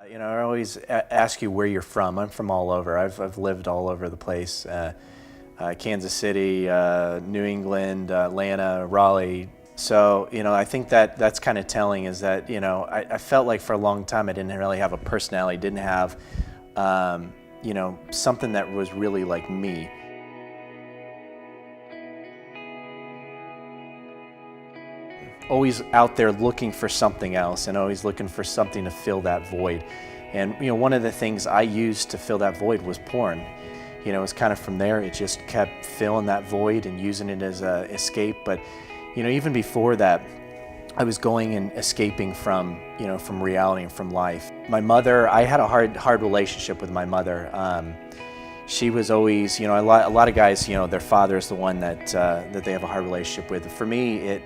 I always ask you where you're from. I'm from all over. I've lived all over the place. Kansas City, New England, Atlanta, Raleigh. So, I think that's kind of telling is that, I felt like for a long time I didn't really have a personality, didn't have, something that was really like me. Always out there looking for something else and always looking for something to fill that void. And one of the things I used to fill that void was porn. It was kind of from there, it just kept filling that void and using it as a escape. But even before that, I was going and escaping from from reality and from life. My mother, I had a hard relationship with my mother. She was always, a lot of guys, their father is the one that they have a hard relationship with. For me,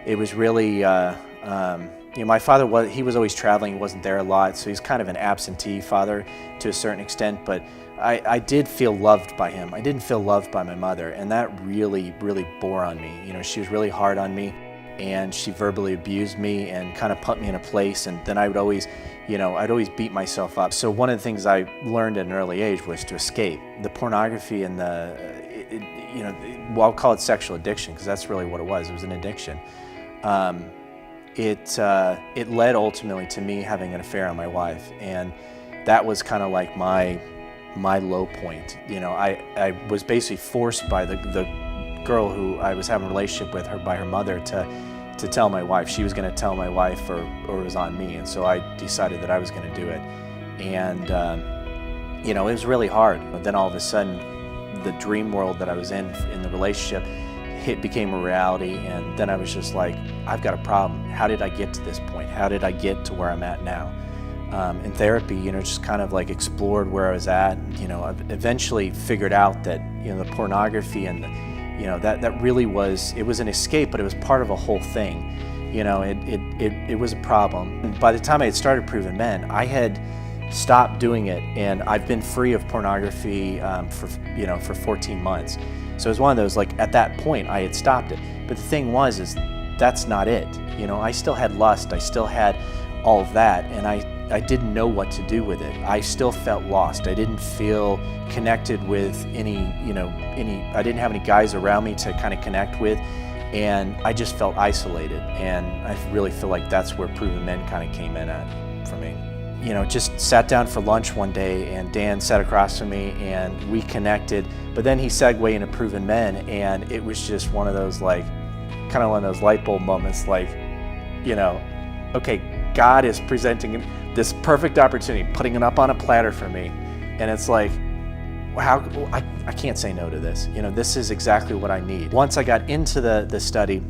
it was really, my father he was always traveling, he wasn't there a lot, so he's kind of an absentee father to a certain extent, but I did feel loved by him. I didn't feel loved by my mother, and that really, really bore on me. She was really hard on me, and she verbally abused me and kind of put me in a place, and then I would always, I'd always beat myself up. So one of the things I learned at an early age was to escape. The pornography and I'll call it sexual addiction, because that's really what it was. It was an addiction. It led ultimately to me having an affair on my wife, and that was kind of like my low point. I was basically forced by the girl who I was having a relationship with, by her mother, to tell my wife. She was going to tell my wife, or it was on me, and so I decided that I was going to do it. And it was really hard. But then all of a sudden, the dream world that I was in the relationship became a reality, and then I was just like, I've got a problem. How did I get to this point? How did I get to where I'm at now? In therapy, just kind of like explored where I was at. I've eventually figured out that the pornography and that really was, it was an escape, but it was part of a whole thing. It was a problem. And by the time I had started Proven Men, I had stopped doing it, and I've been free of pornography for 14 months. So it was one of those, like, at that point I had stopped it. But the thing was, that's not it. I still had lust, I still had all of that, and I didn't know what to do with it. I still felt lost. I didn't feel connected with any, I didn't have any guys around me to kind of connect with, and I just felt isolated. And I really feel like that's where Proven Men kind of came in at for me. Just sat down for lunch one day, and Dan sat across from me, and we connected. But then he segued into Proven Men, and it was just one of those, like, kind of one of those light bulb moments, like, okay, God is presenting this perfect opportunity, putting it up on a platter for me, and it's like, I can't say no to this. This is exactly what I need. Once I got into the study,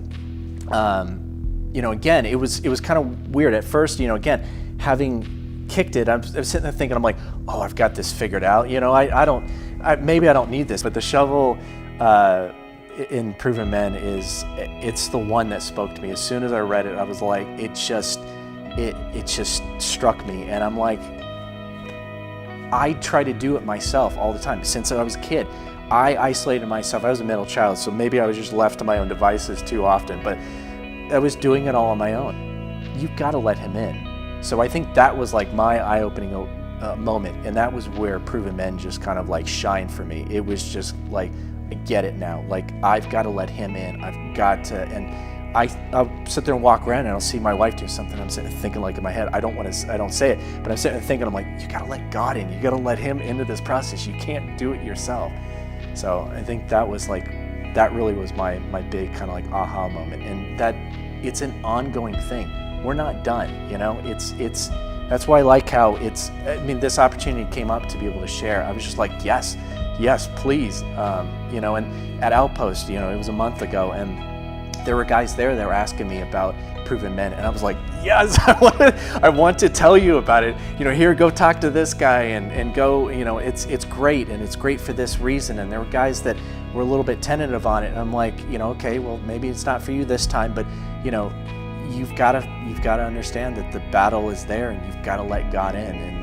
again, it was kind of weird at first. Again, having kicked it, I'm sitting there thinking, I'm like, oh, I've got this figured out. Maybe I don't need this. But the shovel in Proven Men it's the one that spoke to me. As soon as I read it, I was like, it just struck me, and I'm like, I try to do it myself all the time. Since I was a kid, I isolated myself. I was a middle child, so maybe I was just left to my own devices too often, but I was doing it all on my own. You've got to let him in. So I think that was like my eye-opening moment, and that was where Proven Men just kind of like shined for me. It was just like, I get it now. Like, I've got to let him in. I've got to, and I'll sit there and walk around, and I'll see my wife do something. I'm sitting there thinking, like, in my head, I don't say it, but I'm sitting there thinking, I'm like, you got to let God in. You got to let him into this process. You can't do it yourself. So I think that was like, that really was my big kind of like aha moment, and that it's an ongoing thing. We're not done, it's that's why I like how this opportunity came up to be able to share. I was just like, yes, please, and at Outpost, it was a month ago, and there were guys there that were asking me about Proven Men, and I was like, yes, I want to tell you about it. Here, go talk to this guy, and go, it's great, and it's great for this reason. And there were guys that were a little bit tentative on it, and I'm like, okay, well, maybe it's not for you this time, but you've got to understand that the battle is there, and you've got to let God in, and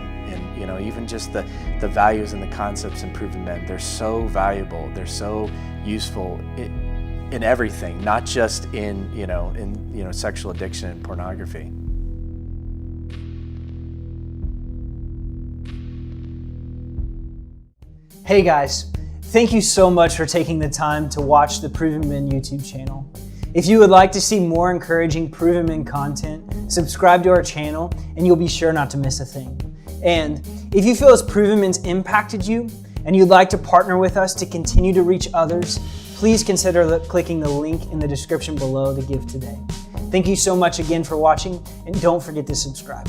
even just the values and the concepts in Proven Men, they're so valuable, they're so useful in everything, not just in sexual addiction and pornography. Hey guys, thank you so much for taking the time to watch the Proven Men YouTube channel. If you would like to see more encouraging Proven Men content, subscribe to our channel and you'll be sure not to miss a thing. And if you feel as Proven Men's impacted you and you'd like to partner with us to continue to reach others, please consider clicking the link in the description below to give today. Thank you so much again for watching, and don't forget to subscribe.